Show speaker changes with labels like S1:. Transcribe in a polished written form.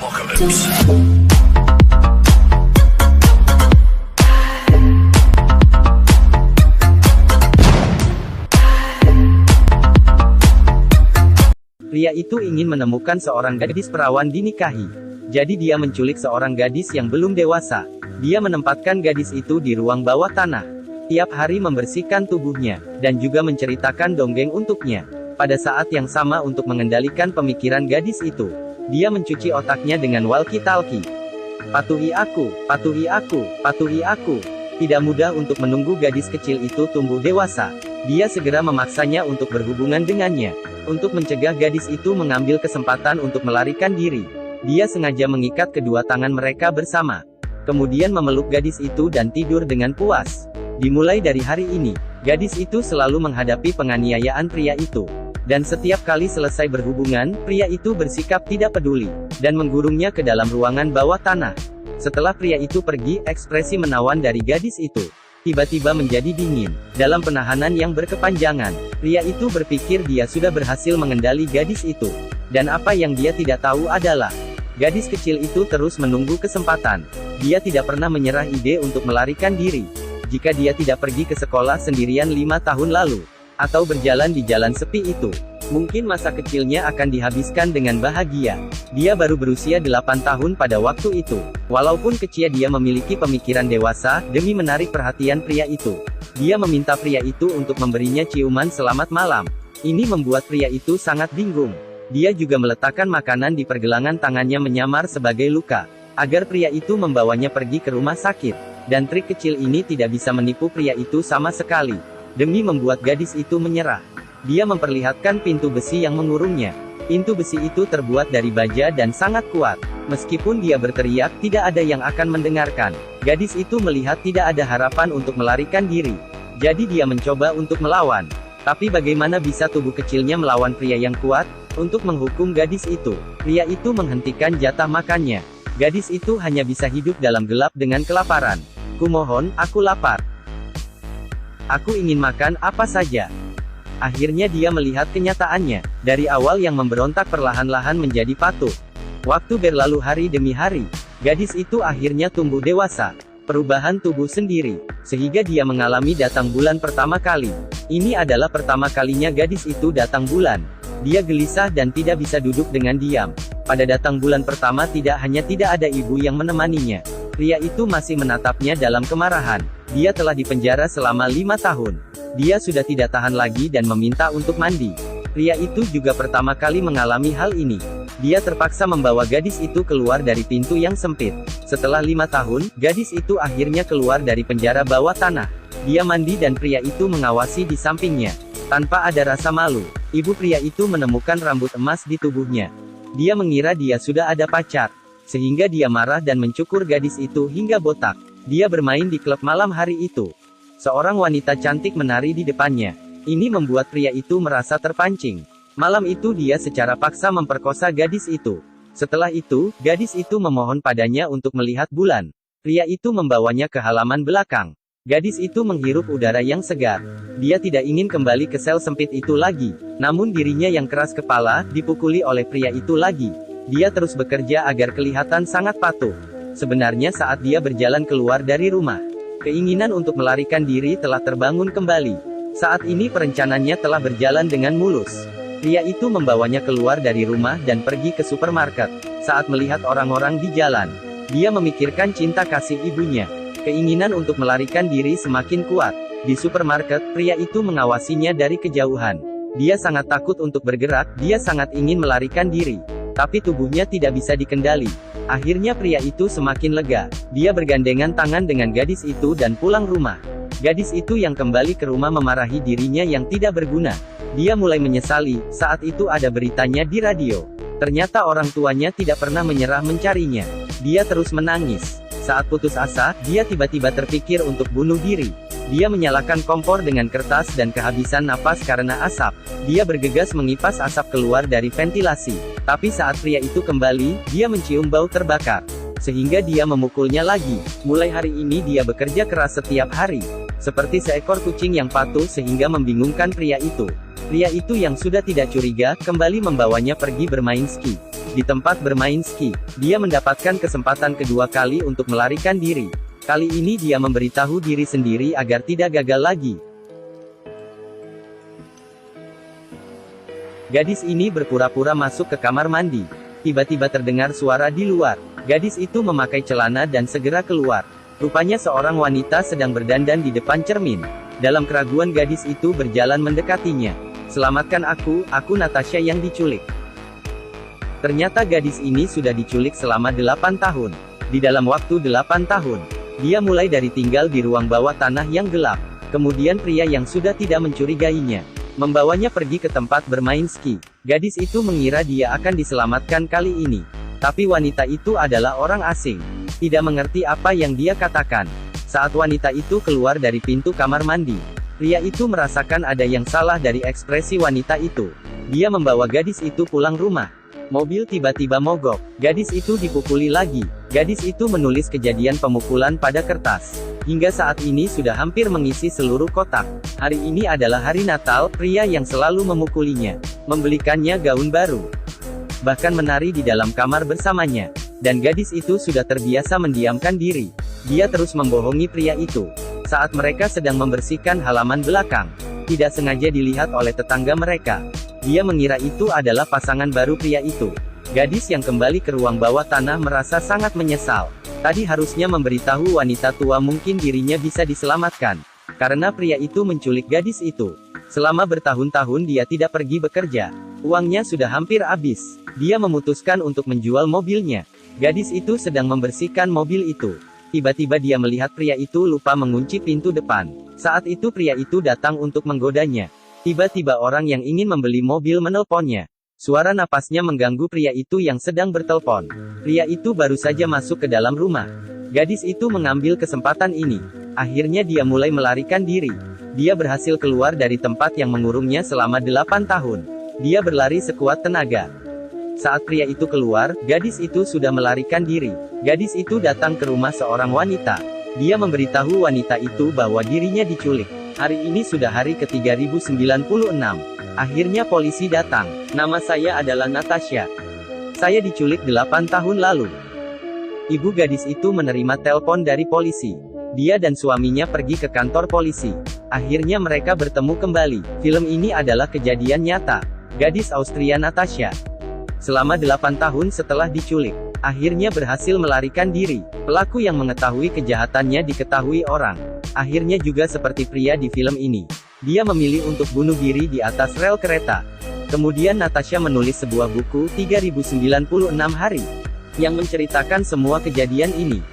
S1: Apocalypse.
S2: Pria itu ingin menemukan seorang gadis perawan dinikahi. Jadi dia menculik seorang gadis yang belum dewasa. Dia menempatkan gadis itu di ruang bawah tanah. Tiap hari membersihkan tubuhnya, dan juga menceritakan dongeng untuknya. Pada saat yang sama untuk mengendalikan pemikiran gadis itu, dia mencuci otaknya dengan walkie-talkie. Patuhi aku, patuhi aku, patuhi aku. Tidak mudah untuk menunggu gadis kecil itu tumbuh dewasa. Dia segera memaksanya untuk berhubungan dengannya. Untuk mencegah gadis itu mengambil kesempatan untuk melarikan diri, dia sengaja mengikat kedua tangan mereka bersama. Kemudian memeluk gadis itu dan tidur dengan puas. Dimulai dari hari ini, gadis itu selalu menghadapi penganiayaan pria itu. Dan setiap kali selesai berhubungan, pria itu bersikap tidak peduli, dan menggurungnya ke dalam ruangan bawah tanah. Setelah pria itu pergi, ekspresi menawan dari gadis itu tiba-tiba menjadi dingin. Dalam penahanan yang berkepanjangan, pria itu berpikir dia sudah berhasil mengendali gadis itu. Dan apa yang dia tidak tahu adalah, gadis kecil itu terus menunggu kesempatan. Dia tidak pernah menyerah ide untuk melarikan diri. Jika dia tidak pergi ke sekolah sendirian 5 tahun lalu, atau berjalan di jalan sepi itu, mungkin masa kecilnya akan dihabiskan dengan bahagia. Dia baru berusia 8 tahun pada waktu itu. Walaupun kecil, dia memiliki pemikiran dewasa, demi menarik perhatian pria itu. Dia meminta pria itu untuk memberinya ciuman selamat malam. Ini membuat pria itu sangat bingung. Dia juga meletakkan makanan di pergelangan tangannya menyamar sebagai luka, agar pria itu membawanya pergi ke rumah sakit. Dan trik kecil ini tidak bisa menipu pria itu sama sekali. Demi membuat gadis itu menyerah, dia memperlihatkan pintu besi yang mengurungnya. Pintu besi itu terbuat dari baja dan sangat kuat. Meskipun dia berteriak, tidak ada yang akan mendengarkan. Gadis itu melihat tidak ada harapan untuk melarikan diri. Jadi dia mencoba untuk melawan. Tapi bagaimana bisa tubuh kecilnya melawan pria yang kuat? Untuk menghukum gadis itu, pria itu menghentikan jatah makannya. Gadis itu hanya bisa hidup dalam gelap dengan kelaparan. Kumohon, aku lapar. Aku ingin makan apa saja. Akhirnya dia melihat kenyataannya. Dari awal yang memberontak perlahan-lahan menjadi patuh. Waktu berlalu hari demi hari. Gadis itu akhirnya tumbuh dewasa. Perubahan tubuh sendiri. Sehingga dia mengalami datang bulan pertama kali. Ini adalah pertama kalinya gadis itu datang bulan. Dia gelisah dan tidak bisa duduk dengan diam. Pada datang bulan pertama tidak ada ibu yang menemaninya. Pria itu masih menatapnya dalam kemarahan. Dia telah dipenjara selama 5 tahun. Dia sudah tidak tahan lagi dan meminta untuk mandi. Pria itu juga pertama kali mengalami hal ini. Dia terpaksa membawa gadis itu keluar dari pintu yang sempit. Setelah 5 tahun, gadis itu akhirnya keluar dari penjara bawah tanah. Dia mandi dan pria itu mengawasi di sampingnya. Tanpa ada rasa malu, ibu pria itu menemukan rambut emas di tubuhnya. Dia mengira dia sudah ada pacar. Sehingga dia marah dan mencukur gadis itu hingga botak. Dia bermain di klub malam hari itu. Seorang wanita cantik menari di depannya. Ini membuat pria itu merasa terpancing. Malam itu dia secara paksa memperkosa gadis itu. Setelah itu, gadis itu memohon padanya untuk melihat bulan. Pria itu membawanya ke halaman belakang. Gadis itu menghirup udara yang segar. Dia tidak ingin kembali ke sel sempit itu lagi. Namun dirinya yang keras kepala, dipukuli oleh pria itu lagi. Dia terus bekerja agar kelihatan sangat patuh. Sebenarnya saat dia berjalan keluar dari rumah, keinginan untuk melarikan diri telah terbangun kembali. Saat ini perencanaannya telah berjalan dengan mulus. Pria itu membawanya keluar dari rumah dan pergi ke supermarket. Saat melihat orang-orang di jalan, dia memikirkan cinta kasih ibunya. Keinginan untuk melarikan diri semakin kuat. Di supermarket, pria itu mengawasinya dari kejauhan. Dia sangat takut untuk bergerak, dia sangat ingin melarikan diri. Tapi tubuhnya tidak bisa dikendali. Akhirnya pria itu semakin lega. Dia bergandengan tangan dengan gadis itu dan pulang rumah. Gadis itu yang kembali ke rumah memarahi dirinya yang tidak berguna. Dia mulai menyesali. Saat itu ada beritanya di radio. Ternyata orang tuanya tidak pernah menyerah mencarinya. Dia terus menangis. Saat putus asa, dia tiba-tiba terpikir untuk bunuh diri. Dia menyalakan kompor dengan kertas dan kehabisan napas karena asap. Dia bergegas mengipas asap keluar dari ventilasi. Tapi saat pria itu kembali, dia mencium bau terbakar. Sehingga dia memukulnya lagi. Mulai hari ini dia bekerja keras setiap hari. Seperti seekor kucing yang patuh sehingga membingungkan pria itu. Pria itu yang sudah tidak curiga, kembali membawanya pergi bermain ski. Di tempat bermain ski, dia mendapatkan kesempatan kedua kali untuk melarikan diri. Kali ini dia memberitahu diri sendiri agar tidak gagal lagi. Gadis ini berpura-pura masuk ke kamar mandi. Tiba-tiba terdengar suara di luar. Gadis itu memakai celana dan segera keluar. Rupanya seorang wanita sedang berdandan di depan cermin. Dalam keraguan gadis itu berjalan mendekatinya. "Selamatkan aku Natasha yang diculik." Ternyata gadis ini sudah diculik selama 8 tahun. Di dalam waktu 8 tahun, dia mulai dari tinggal di ruang bawah tanah yang gelap. Kemudian pria yang sudah tidak mencurigainya membawanya pergi ke tempat bermain ski. Gadis itu mengira dia akan diselamatkan kali ini. Tapi wanita itu adalah orang asing. Tidak mengerti apa yang dia katakan. Saat wanita itu keluar dari pintu kamar mandi, pria itu merasakan ada yang salah dari ekspresi wanita itu. Dia membawa gadis itu pulang rumah. Mobil tiba-tiba mogok. Gadis itu dipukuli lagi. Gadis itu menulis kejadian pemukulan pada kertas. Hingga saat ini sudah hampir mengisi seluruh kotak. Hari ini adalah hari Natal, pria yang selalu memukulinya membelikannya gaun baru. Bahkan menari di dalam kamar bersamanya. Dan gadis itu sudah terbiasa mendiamkan diri. Dia terus membohongi pria itu. Saat mereka sedang membersihkan halaman belakang, tidak sengaja dilihat oleh tetangga mereka. Dia mengira itu adalah pasangan baru pria itu. Gadis yang kembali ke ruang bawah tanah merasa sangat menyesal. Tadi harusnya memberitahu wanita tua mungkin dirinya bisa diselamatkan. Karena pria itu menculik gadis itu. Selama bertahun-tahun dia tidak pergi bekerja. Uangnya sudah hampir habis. Dia memutuskan untuk menjual mobilnya. Gadis itu sedang membersihkan mobil itu. Tiba-tiba dia melihat pria itu lupa mengunci pintu depan. Saat itu pria itu datang untuk menggodanya. Tiba-tiba orang yang ingin membeli mobil menelponnya. Suara napasnya mengganggu pria itu yang sedang bertelepon. Pria itu baru saja masuk ke dalam rumah. Gadis itu mengambil kesempatan ini. Akhirnya dia mulai melarikan diri. Dia berhasil keluar dari tempat yang mengurungnya selama 8 tahun. Dia berlari sekuat tenaga. Saat pria itu keluar, gadis itu sudah melarikan diri. Gadis itu datang ke rumah seorang wanita. Dia memberitahu wanita itu bahwa dirinya diculik. Hari ini sudah hari ke-3096. Akhirnya polisi datang. "Nama saya adalah Natasha. Saya diculik 8 tahun lalu." Ibu gadis itu menerima telepon dari polisi. Dia dan suaminya pergi ke kantor polisi. Akhirnya mereka bertemu kembali. Film ini adalah kejadian nyata. Gadis Austria Natasha, selama 8 tahun setelah diculik, akhirnya berhasil melarikan diri. Pelaku yang mengetahui kejahatannya diketahui orang. Akhirnya juga seperti pria di film ini. Dia memilih untuk bunuh diri di atas rel kereta. Kemudian Natasha menulis sebuah buku 3096 hari, yang menceritakan semua kejadian ini.